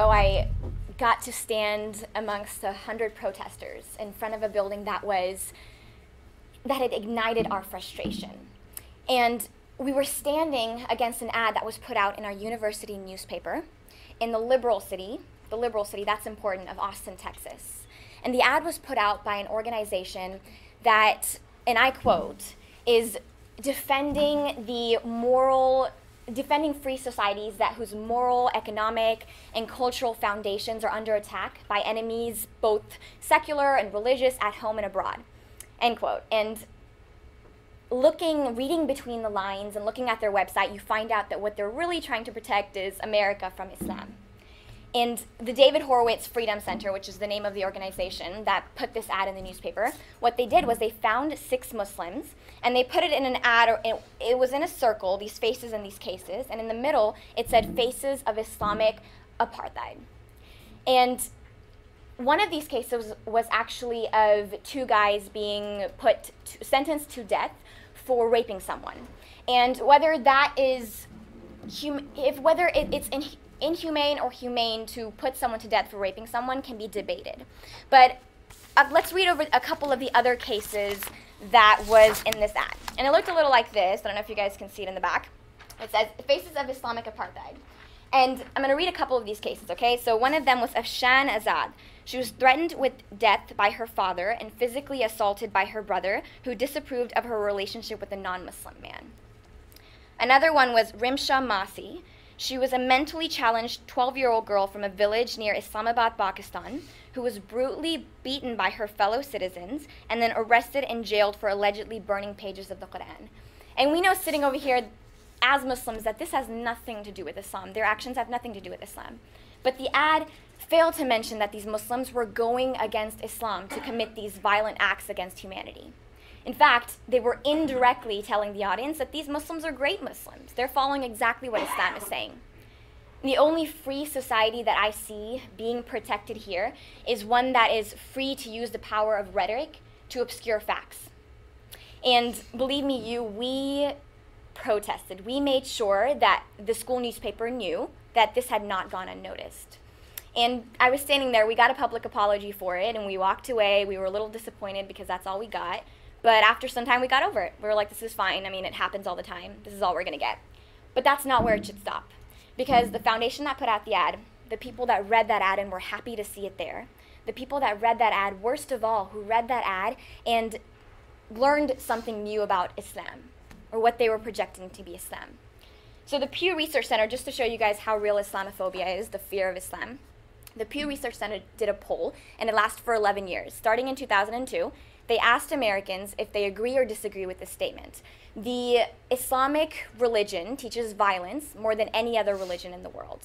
ago, I got to stand amongst 100 protesters in front of a building that had ignited our frustration. And we were standing against an ad that was put out in our university newspaper in the liberal city, that's important, of Austin, Texas. And the ad was put out by an organization that, and I quote, is defending free societies whose moral, economic, and cultural foundations are under attack by enemies, both secular and religious, at home and abroad, end quote. And reading between the lines and looking at their website, you find out that what they're really trying to protect is America from Islam. And the David Horowitz Freedom Center, which is the name of the organization that put this ad in the newspaper, what they did was they found 6 Muslims, and they put it in an ad, or it was in a circle, these faces in these cases, and in the middle it said Faces of Islamic Apartheid. And one of these cases was actually of 2 guys being sentenced to death for raping someone. And whether that is, whether it's inhumane or humane to put someone to death for raping someone can be debated. But let's read over a couple of the other cases that was in this ad. And it looked a little like this. I don't know if you guys can see it in the back. It says, Faces of Islamic Apartheid. And I'm going to read a couple of these cases, okay? So one of them was Afshan Azad. She was threatened with death by her father and physically assaulted by her brother, who disapproved of her relationship with a non-Muslim man. Another one was Rimsha Masi. She was a mentally challenged 12-year-old girl from a village near Islamabad, Pakistan, who was brutally beaten by her fellow citizens and then arrested and jailed for allegedly burning pages of the Quran. And we know, sitting over here as Muslims, that this has nothing to do with Islam. Their actions have nothing to do with Islam. But the ad failed to mention that these Muslims were going against Islam to commit these violent acts against humanity. In fact, they were indirectly telling the audience that these Muslims are great Muslims. They're following exactly what Islam is saying. The only free society that I see being protected here is one that is free to use the power of rhetoric to obscure facts. And believe me, we protested. We made sure that the school newspaper knew that this had not gone unnoticed. And I was standing there, we got a public apology for it, and we walked away. We were a little disappointed because that's all we got. But after some time, we got over it. We were like, this is fine. I mean, it happens all the time. This is all we're going to get. But that's not where it should stop. Because the foundation that put out the ad, the people that read that ad and were happy to see it there, the people that read that ad, worst of all, who read that ad and learned something new about Islam, or what they were projecting to be Islam. So the Pew Research Center, just to show you guys how real Islamophobia is, the fear of Islam, the Pew Research Center did a poll, and it lasted for 11 years. Starting in 2002, they asked Americans if they agree or disagree with this statement. The Islamic religion teaches violence more than any other religion in the world.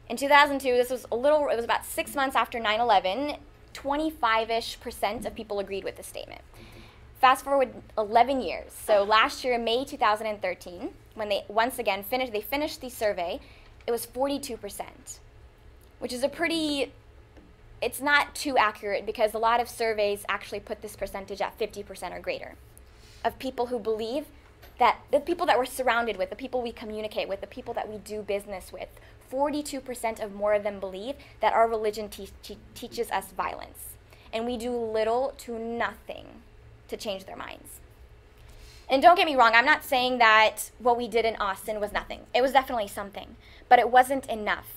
In 2002, it was about 6 months after 9/11, 25-ish% of people agreed with this statement. Fast forward 11 years. So last year, May 2013, when they once again finished the survey, it was 42%, which is it's not too accurate because a lot of surveys actually put this percentage at 50% or greater of people who believe that, the people that we're surrounded with, the people we communicate with, the people that we do business with, 42% of more of them believe that our religion teaches us violence. And we do little to nothing to change their minds. And don't get me wrong, I'm not saying that what we did in Austin was nothing. It was definitely something, but it wasn't enough.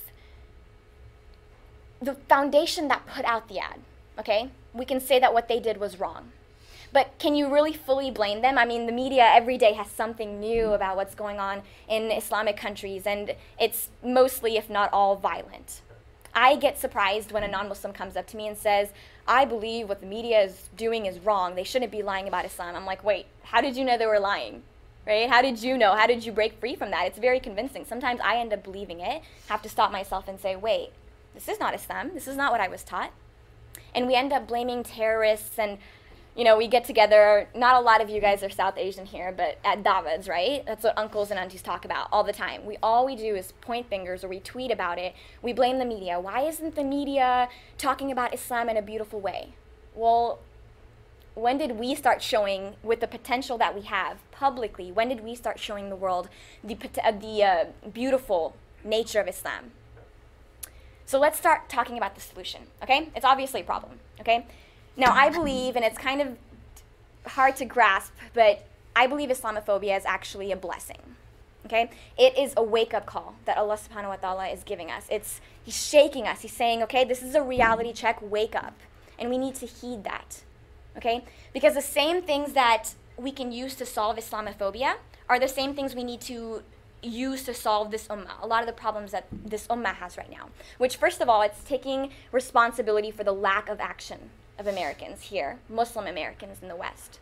The foundation that put out the ad, okay, we can say that what they did was wrong. But can you really fully blame them? I mean, the media every day has something new about what's going on in Islamic countries, and it's mostly, if not all, violent. I get surprised when a non-Muslim comes up to me and says, I believe what the media is doing is wrong. They shouldn't be lying about Islam. I'm like, wait, how did you know they were lying? Right? How did you know? How did you break free from that? It's very convincing. Sometimes I end up believing it, have to stop myself and say, wait, this is not Islam. This is not what I was taught. And we end up blaming terrorists, and we get together. Not a lot of you guys are South Asian here, but at Dawads, right? That's what uncles and aunties talk about all the time. All we do is point fingers, or we tweet about it. We blame the media. Why isn't the media talking about Islam in a beautiful way? Well, when did we start showing, with the potential that we have publicly, when did we start showing the world the beautiful nature of Islam? So let's start talking about the solution, okay? It's obviously a problem, okay? Now, I believe, and it's kind of hard to grasp, but I believe Islamophobia is actually a blessing, okay? It is a wake-up call that Allah subhanahu wa ta'ala is giving us. He's shaking us. He's saying, okay, this is a reality check, wake up. And we need to heed that, okay? Because the same things that we can use to solve Islamophobia are the same things we need to use to solve this ummah, a lot of the problems that this ummah has right now. Which, first of all, it's taking responsibility for the lack of action of Americans here, Muslim Americans in the West.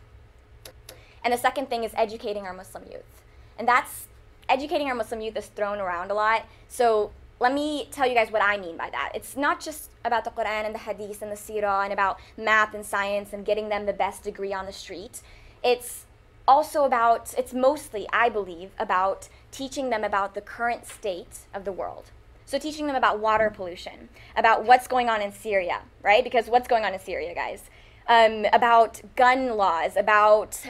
And the second thing is educating our Muslim youth. And that's, educating our Muslim youth is thrown around a lot. So let me tell you guys what I mean by that. It's not just about the Quran and the Hadith and the Seerah and about math and science and getting them the best degree on the street. It's also about, it's mostly, I believe, about teaching them about the current state of the world. So teaching them about water pollution, about what's going on in Syria, right? Because what's going on in Syria, guys? About gun laws, about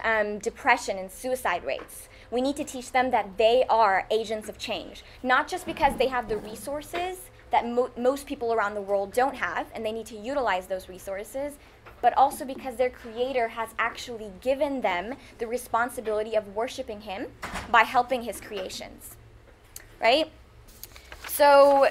depression and suicide rates. We need to teach them that they are agents of change, not just because they have the resources that most people around the world don't have, and they need to utilize those resources, but also because their Creator has actually given them the responsibility of worshiping Him by helping His creations, right? So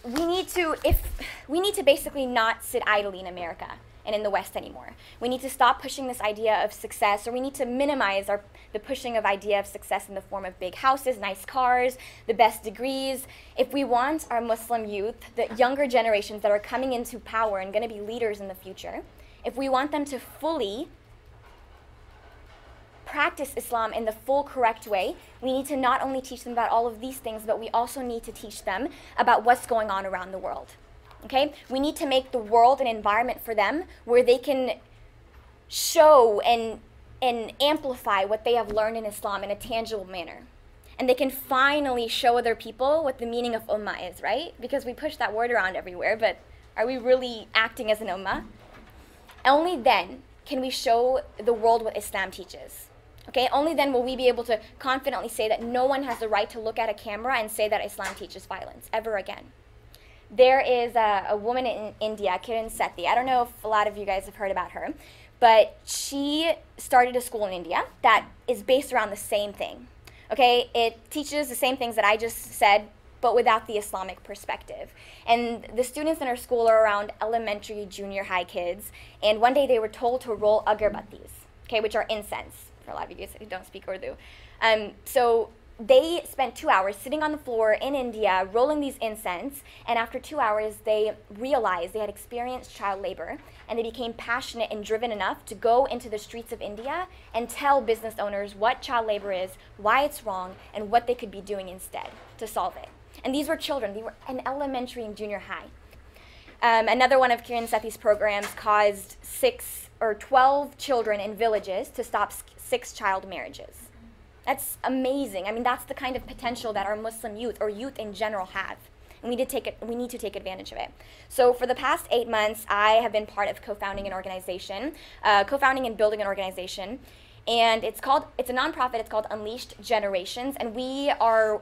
we need to basically not sit idly in America and in the West anymore. We need to stop pushing this idea of success, or we need to minimize the pushing of idea of success in the form of big houses, nice cars, the best degrees. If we want our Muslim youth, the younger generations that are coming into power and going to be leaders in the future, if we want them to fully practice Islam in the full correct way, we need to not only teach them about all of these things, but we also need to teach them about what's going on around the world. Okay? We need to make the world an environment for them where they can show and amplify what they have learned in Islam in a tangible manner. And they can finally show other people what the meaning of ummah is, right? Because we push that word around everywhere, but are we really acting as an ummah? Only then can we show the world what Islam teaches. Okay? Only then will we be able to confidently say that no one has the right to look at a camera and say that Islam teaches violence ever again. There is a woman in India, Kiran Sethi. I don't know if a lot of you guys have heard about her, but she started a school in India that is based around the same thing. Okay, it teaches the same things that I just said, but without the Islamic perspective. And the students in her school are around elementary, junior high kids, and one day they were told to roll agarbattis, okay, which are incense, for a lot of you guys who don't speak Urdu. So they spent 2 hours sitting on the floor in India rolling these incense, and after 2 hours they realized they had experienced child labor, and they became passionate and driven enough to go into the streets of India and tell business owners what child labor is, why it's wrong, and what they could be doing instead to solve it. And these were children. They were in elementary and junior high. Another one of Kiran Sethi's programs caused 6 or 12 children in villages to stop 6 child marriages. That's amazing. I mean, that's the kind of potential that our Muslim youth, or youth in general, have. And we need to take advantage of it. So for the past 8 months, I have been part of co-founding an organization, co-founding and building an organization. And it's a nonprofit. It's called Unleashed Generations. And we are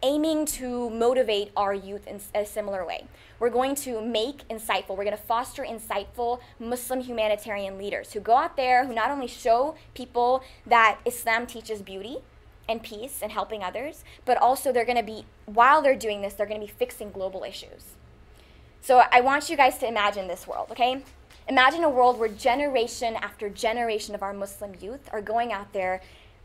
aiming to motivate our youth in a similar way. We're going to make insightful, we're going to foster insightful Muslim humanitarian leaders who go out there, who not only show people that Islam teaches beauty and peace and helping others, but also they're going to be, while they're doing this, they're going to be fixing global issues. So I want you guys to imagine this world, okay? Imagine a world where generation after generation of our Muslim youth are going out there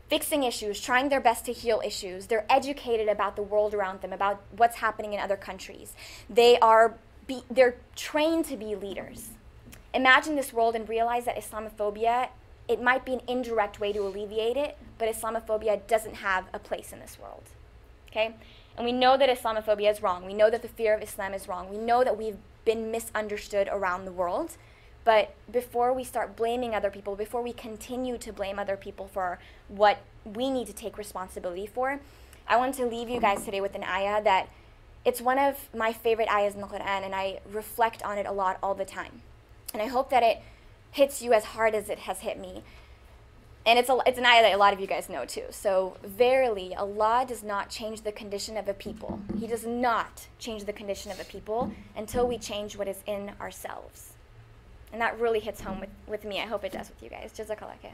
fixing issues, trying their best to heal issues. They're educated about the world around them, about what's happening in other countries. They're trained to be leaders. Imagine this world and realize that Islamophobia, it might be an indirect way to alleviate it, but Islamophobia doesn't have a place in this world. Okay? And we know that Islamophobia is wrong. We know that the fear of Islam is wrong. We know that we've been misunderstood around the world. But before we start blaming other people, before we continue to blame other people for what we need to take responsibility for, I want to leave you guys today with an ayah that it's one of my favorite ayahs in the Quran, and I reflect on it a lot all the time. And I hope that it hits you as hard as it has hit me. And it's an ayah that a lot of you guys know too. So, verily, Allah does not change the condition of a people. He does not change the condition of a people until we change what is in ourselves. And that really hits home with me. I hope it does with you guys. Jazakallah khair.